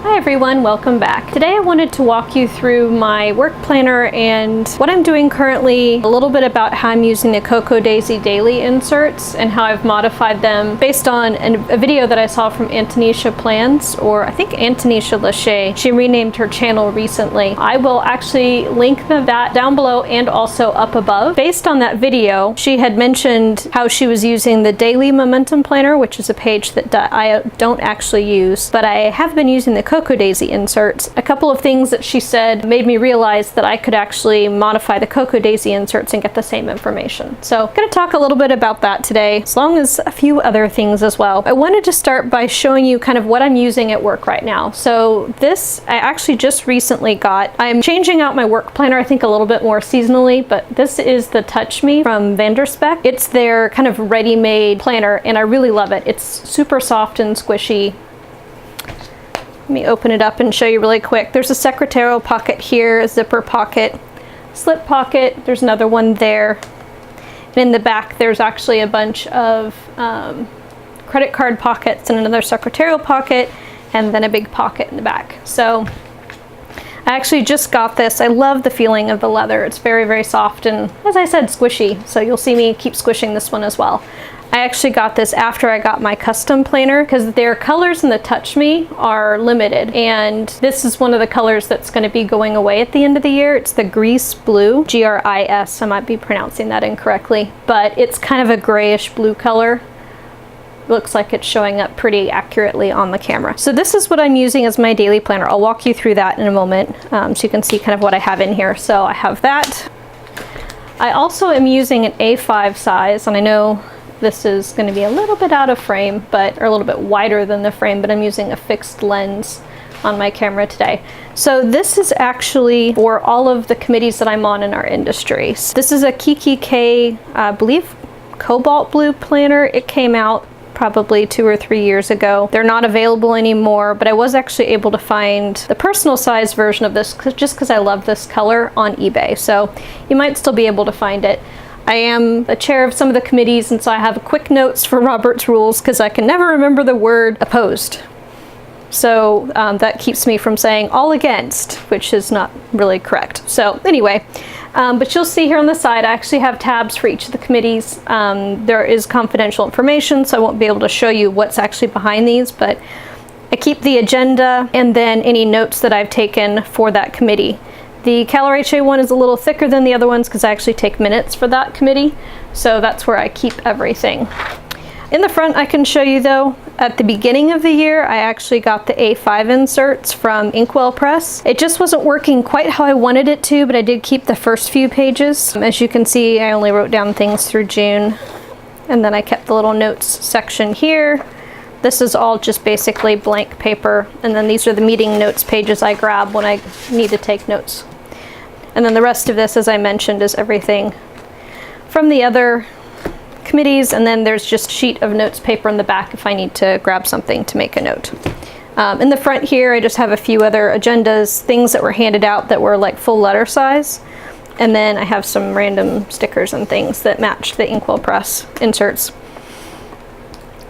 Hi everyone, welcome back. Today I wanted to walk you through my work planner and what I'm doing currently, a little bit about how I'm using the Cocoa Daisy daily inserts and how I've modified them based on a video that I saw from Antonisha Plans, or I think Antonisha Lachey. She renamed her channel recently. I will actually link that down below and also up above. Based on that video, she had mentioned how she was using the daily momentum planner, which is a page that I don't actually use, but I have been using the Cocoa Daisy inserts. A couple of things that she said made me realize that I could actually modify the Cocoa Daisy inserts and get the same information. So I'm going to talk a little bit about that today, as long as a few other things as well. I wanted to start by showing you kind of what I'm using at work right now. So this I actually just recently got. I'm changing out my work planner, I think a little bit more seasonally, but this is the Touch Me from Vanderspec. It's their kind of ready-made planner and I really love it. It's super soft and squishy. Let me open it up and show you really quick. There's a secretarial pocket here, a zipper pocket, slip pocket, there's another one there. And in the back there's actually a bunch of credit card pockets and another secretarial pocket and then a big pocket in the back. So I actually just got this. I love the feeling of the leather. It's very, very soft and, as I said, squishy. So you'll see me keep squishing this one as well. I actually got this after I got my custom planner because their colors in the Touch Me are limited, and this is one of the colors that's going to be going away at the end of the year. It's the Grease Blue, G-R-I-S. I might be pronouncing that incorrectly, but it's kind of a grayish blue color. Looks like it's showing up pretty accurately on the camera. So this is what I'm using as my daily planner. I'll walk you through that in a moment so you can see kind of what I have in here. So I have that. I also am using an A5 size, and I know this is going to be a little bit out of frame, or a little bit wider than the frame, but I'm using a fixed lens on my camera today. So this is actually for all of the committees that I'm on in our industry. So this is a Kiki K, I believe, cobalt blue planner. It came out probably 2 or 3 years ago. They're not available anymore, but I was actually able to find the personal size version of this just because I love this color on eBay. So you might still be able to find it. I am the chair of some of the committees, and so I have quick notes for Robert's Rules because I can never remember the word opposed. So that keeps me from saying all against, which is not really correct. So anyway, but you'll see here on the side, I actually have tabs for each of the committees. There is confidential information, so I won't be able to show you what's actually behind these, but I keep the agenda and then any notes that I've taken for that committee. The CalRHA one is a little thicker than the other ones because I actually take minutes for that committee, so that's where I keep everything. In the front, I can show you though, at the beginning of the year, I actually got the A5 inserts from Inkwell Press. It just wasn't working quite how I wanted it to, but I did keep the first few pages. As you can see, I only wrote down things through June, and then I kept the little notes section here. This is all just basically blank paper, and then these are the meeting notes pages I grab when I need to take notes. And then the rest of this, as I mentioned, is everything from the other committees, and then there's just a sheet of notes paper in the back if I need to grab something to make a note. In the front here, I just have a few other agendas, things that were handed out that were like full letter size, and then I have some random stickers and things that match the Inkwell Press inserts.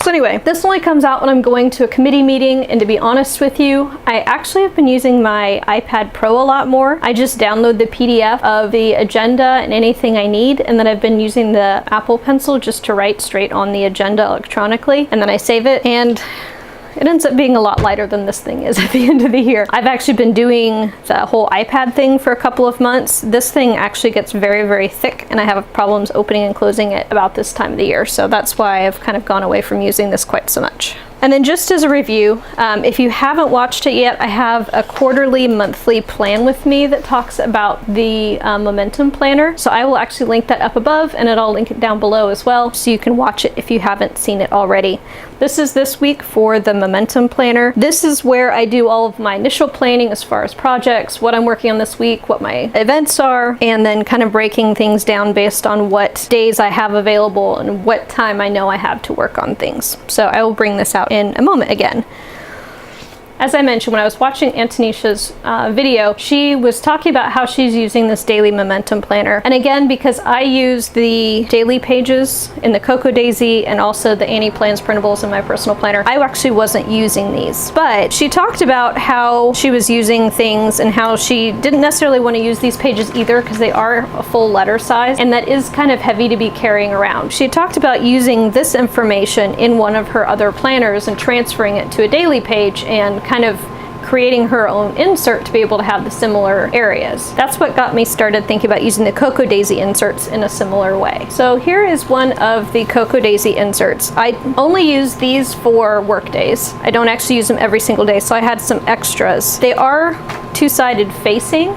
So anyway, this only comes out when I'm going to a committee meeting, and to be honest with you, I actually have been using my iPad Pro a lot more. I just download the PDF of the agenda and anything I need, and then I've been using the Apple Pencil just to write straight on the agenda electronically, and then I save it, and it ends up being a lot lighter than this thing is at the end of the year. I've actually been doing the whole iPad thing for a couple of months. This thing actually gets very, very thick, and I have problems opening and closing it about this time of the year. So that's why I've kind of gone away from using this quite so much. And then just as a review, if you haven't watched it yet, I have a quarterly monthly plan with me that talks about the Momentum Planner. So I will actually link that up above, and I'll link it down below as well, so you can watch it if you haven't seen it already. This is this week for the Momentum Planner. This is where I do all of my initial planning as far as projects, what I'm working on this week, what my events are, and then kind of breaking things down based on what days I have available and what time I know I have to work on things. So I will bring this out in a moment again. as I mentioned, when I was watching Antonisha's video, she was talking about how she's using this daily momentum planner. And again, because I use the daily pages in the Cocoa Daisy and also the Annie Plans printables in my personal planner, I actually wasn't using these. But she talked about how she was using things and how she didn't necessarily want to use these pages either because they are a full letter size and that is kind of heavy to be carrying around. She talked about using this information in one of her other planners and transferring it to a daily page and kind of creating her own insert to be able to have the similar areas. That's what got me started thinking about using the Cocoa Daisy inserts in a similar way. So here is one of the Cocoa Daisy inserts. I only use these for work days. I don't actually use them every single day, so I had some extras. They are two-sided facing,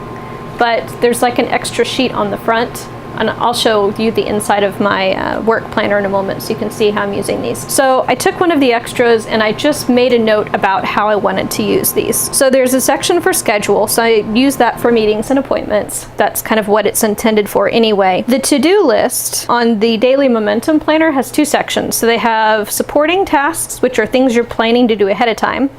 but there's like an extra sheet on the front. And I'll show you the inside of my work planner in a moment so you can see how I'm using these. So I took one of the extras and I just made a note about how I wanted to use these. So there's a section for schedule, so I use that for meetings and appointments. That's kind of what it's intended for anyway. The to-do list on the daily momentum planner has two sections. So they have supporting tasks, which are things you're planning to do ahead of time,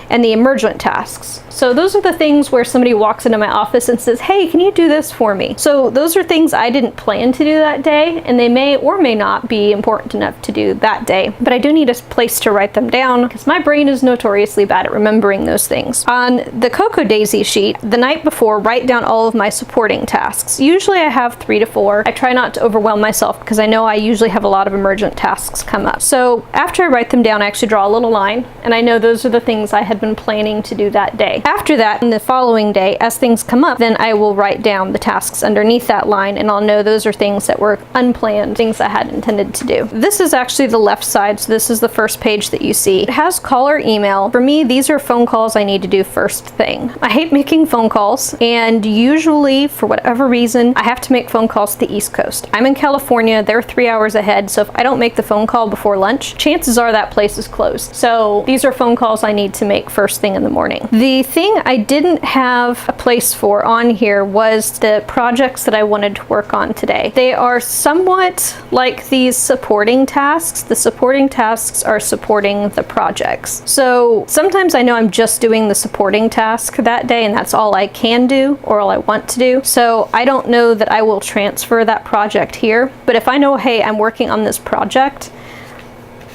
and the emergent tasks. So those are the things where somebody walks into my office and says, hey, can you do this for me? So those are things I didn't plan to do that day, and they may or may not be important enough to do that day, but I do need a place to write them down because my brain is notoriously bad at remembering those things. On the Cocoa Daisy sheet, the night before, write down all of my supporting tasks. Usually I have 3 to 4. I try not to overwhelm myself because I know I usually have a lot of emergent tasks come up. So after I write them down, I actually draw a little line, and I know those are the things I had been planning to do that day. After that, in the following day, as things come up, then I will write down the tasks underneath that line, and I'll know those are things that were unplanned, things I had intended to do. This is actually the left side, so this is the first page that you see. It has call or email. For me, these are phone calls I need to do first thing. I hate making phone calls, and usually, for whatever reason, I have to make phone calls to the East Coast. I'm in California, they're 3 hours ahead, so if I don't make the phone call before lunch, chances are that place is closed. So these are phone calls I need to make first thing in the morning. The thing I didn't have a place for on here was the projects that I wanted to work on today. They are somewhat like these supporting tasks. The supporting tasks are supporting the projects. So sometimes I know I'm just doing the supporting task that day and that's all I can do or all I want to do. So I don't know that I will transfer that project here. But if I know, hey, I'm working on this project,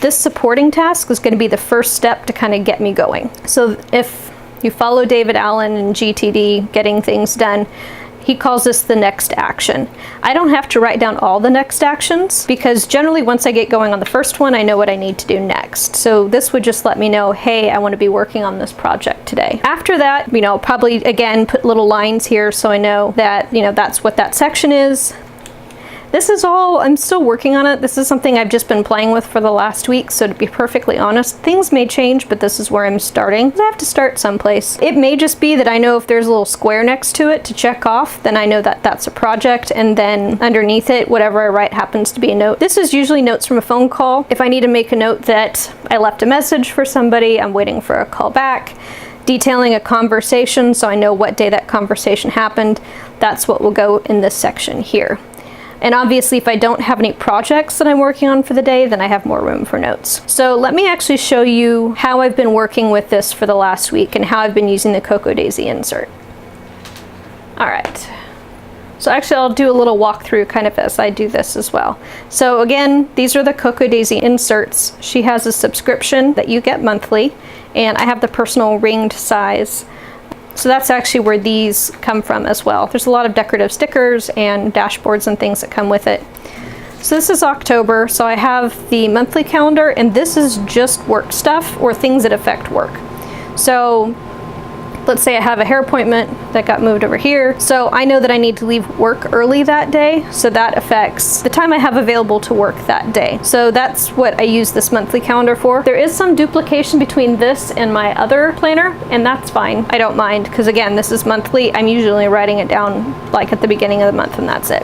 this supporting task is going to be the first step to kind of get me going. So if you follow David Allen and GTD, Getting Things Done, he calls this the next action. I don't have to write down all the next actions because generally once I get going on the first one, I know what I need to do next. So this would just let me know, hey, I want to be working on this project today. After that, probably again, put little lines here so I know that, that's what that section is. This is all, I'm still working on it. This is something I've just been playing with for the last week, so to be perfectly honest, things may change, but this is where I'm starting. I have to start someplace. It may just be that I know if there's a little square next to it to check off, then I know that that's a project, and then underneath it, whatever I write happens to be a note. This is usually notes from a phone call. If I need to make a note that I left a message for somebody, I'm waiting for a call back, detailing a conversation so I know what day that conversation happened, that's what will go in this section here. And obviously if I don't have any projects that I'm working on for the day, then I have more room for notes. So let me actually show you how I've been working with this for the last week and how I've been using the Cocoa Daisy insert. All right. So actually I'll do a little walkthrough kind of as I do this as well. So again, these are the Cocoa Daisy inserts. She has a subscription that you get monthly, and I have the personal ringed size. So that's actually where these come from as well. There's a lot of decorative stickers and dashboards and things that come with it. So this is October, so I have the monthly calendar, and this is just work stuff or things that affect work. So let's say I have a hair appointment that got moved over here. So I know that I need to leave work early that day. So that affects the time I have available to work that day. So that's what I use this monthly calendar for. There is some duplication between this and my other planner, and that's fine. I don't mind, because again, this is monthly. I'm usually writing it down like at the beginning of the month, and that's it.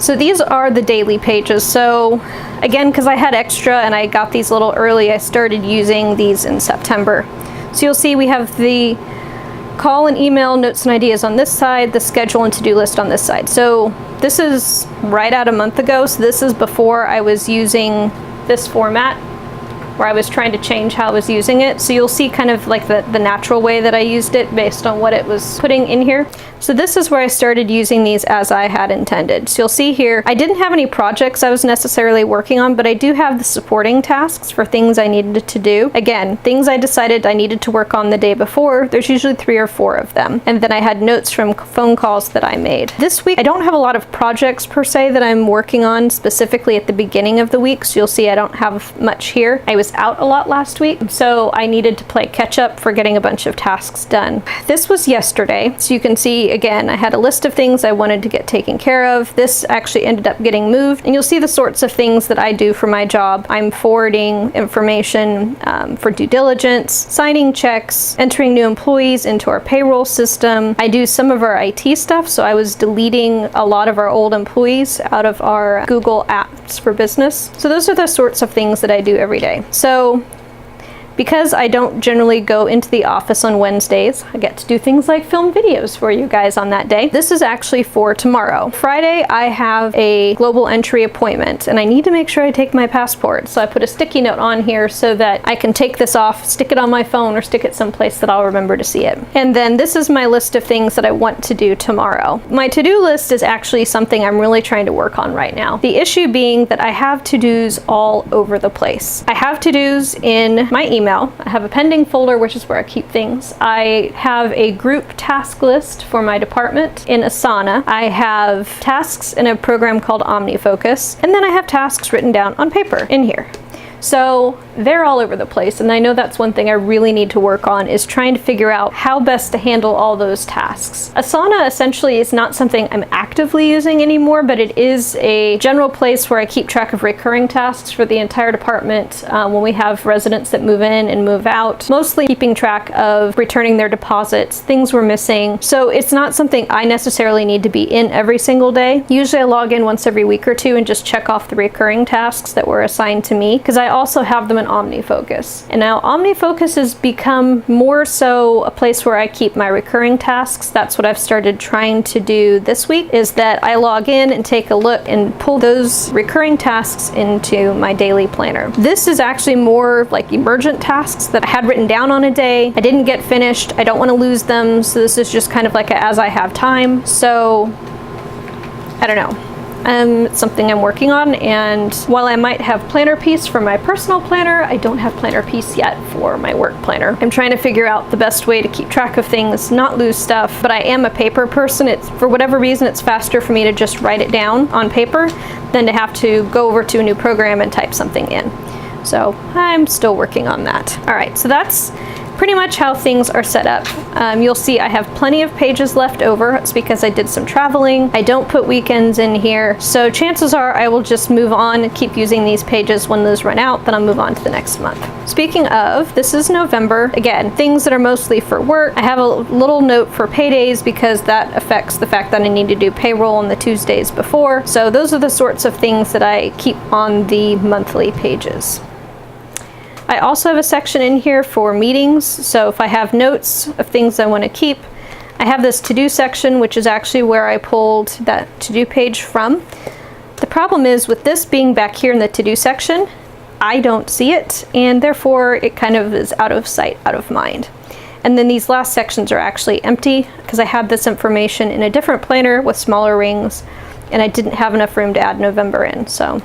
So these are the daily pages. So again, because I had extra and I got these a little early, I started using these in September. So you'll see we have the call and email, notes and ideas on this side, the schedule and to-do list on this side. So this is right out a month ago. So this is before I was using this format. where I was trying to change how I was using it. So you'll see kind of like the natural way that I used it based on what it was putting in here. So this is where I started using these as I had intended. So you'll see here, I didn't have any projects I was necessarily working on, but I do have the supporting tasks for things I needed to do. Again, things I decided I needed to work on the day before. There's usually 3 or 4 of them. And then I had notes from phone calls that I made. This week, I don't have a lot of projects per se that I'm working on specifically at the beginning of the week. So you'll see I don't have much here. I was out a lot last week, so I needed to play catch up for getting a bunch of tasks done. This was yesterday. So you can see, again, I had a list of things I wanted to get taken care of. This actually ended up getting moved, and you'll see the sorts of things that I do for my job. I'm forwarding information for due diligence, signing checks, entering new employees into our payroll system. I do some of our IT stuff, so I was deleting a lot of our old employees out of our Google Apps for Business. So those are the sorts of things that I do every day. So because I don't generally go into the office on Wednesdays, I get to do things like film videos for you guys on that day. This is actually for tomorrow. Friday, I have a global entry appointment, and I need to make sure I take my passport. So I put a sticky note on here so that I can take this off, stick it on my phone, or stick it someplace that I'll remember to see it. And then this is my list of things that I want to do tomorrow. My to-do list is actually something I'm really trying to work on right now. The issue being that I have to-dos all over the place. I have to-dos in my email. I have a pending folder, which is where I keep things. I have a group task list for my department in Asana. I have tasks in a program called OmniFocus, and then I have tasks written down on paper in here. So they're all over the place, and I know that's one thing I really need to work on, is trying to figure out how best to handle all those tasks. Asana essentially is not something I'm actively using anymore, but it is a general place where I keep track of recurring tasks for the entire department when we have residents that move in and move out, mostly keeping track of returning their deposits, things we're missing. So it's not something I necessarily need to be in every single day. Usually I log in once every week or two and just check off the recurring tasks that were assigned to me, because I also have them in OmniFocus. And now OmniFocus has become more so a place where I keep my recurring tasks. That's what I've started trying to do this week, is that I log in and take a look and pull those recurring tasks into my daily planner. This is actually more like emergent tasks that I had written down on a day. I didn't get finished. I don't want to lose them. So this is just kind of like a as I have time. So I don't know. It's something I'm working on, and while I might have planner piece for my personal planner, I don't have planner piece yet for my work planner. I'm trying to figure out the best way to keep track of things, not lose stuff, but I am a paper person. It's, for whatever reason, it's faster for me to just write it down on paper than to have to go over to a new program and type something in. So I'm still working on that. All right, so that's pretty much how things are set up. You'll see I have plenty of pages left over. It's because I did some traveling. I don't put weekends in here. So chances are I will just move on and keep using these pages. When those run out, then I'll move on to the next month. Speaking of, this is November. Again, things that are mostly for work. I have a little note for paydays because that affects the fact that I need to do payroll on the Tuesdays before. So those are the sorts of things that I keep on the monthly pages. I also have a section in here for meetings, so if I have notes of things I want to keep, I have this to-do section, which is actually where I pulled that to-do page from. The problem is, with this being back here in the to-do section, I don't see it, and therefore it kind of is out of sight, out of mind. And then these last sections are actually empty, because I had this information in a different planner with smaller rings, and I didn't have enough room to add November in, so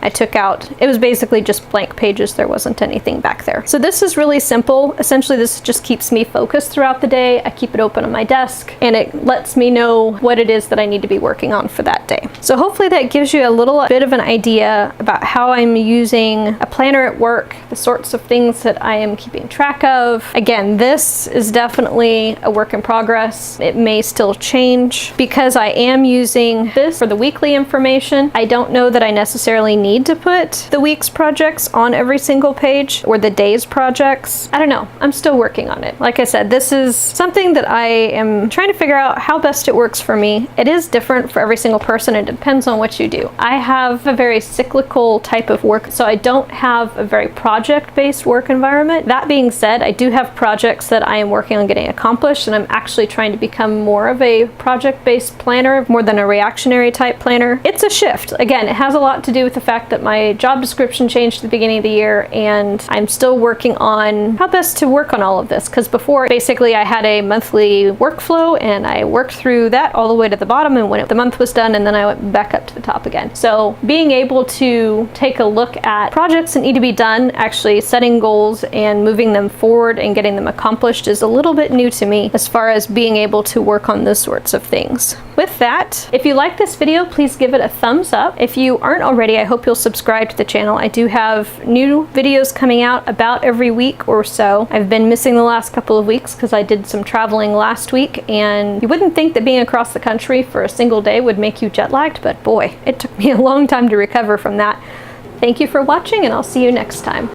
I took out, it was basically just blank pages. There wasn't anything back there. So this is really simple. Essentially, this just keeps me focused throughout the day. I keep it open on my desk, and it lets me know what it is that I need to be working on for that day. So hopefully that gives you a little bit of an idea about how I'm using a planner at work, the sorts of things that I am keeping track of. Again, this is definitely a work in progress. It may still change because I am using this for the weekly information. I don't know that I necessarily need to put the week's projects on every single page, or the day's projects. I don't know. I'm still working on it. Like I said, this is something that I am trying to figure out how best it works for me. It is different for every single person. It depends on what you do. I have a very cyclical type of work, so I don't have a very project-based work environment. That being said, I do have projects that I am working on getting accomplished, and I'm actually trying to become more of a project-based planner more than a reactionary type planner. It's a shift. Again, it has a lot to do with the fact fact that my job description changed at the beginning of the year, and I'm still working on how best to work on all of this, because before basically I had a monthly workflow and I worked through that all the way to the bottom, and when the month was done, and then I went back up to the top again. So being able to take a look at projects that need to be done, actually setting goals and moving them forward and getting them accomplished is a little bit new to me as far as being able to work on those sorts of things. With that, if you like this video, please give it a thumbs up. If you aren't already, I hope you'll subscribe to the channel. I do have new videos coming out about every week or so. I've been missing the last couple of weeks because I did some traveling last week, and you wouldn't think that being across the country for a single day would make you jet lagged, but boy, it took me a long time to recover from that. Thank you for watching, and I'll see you next time.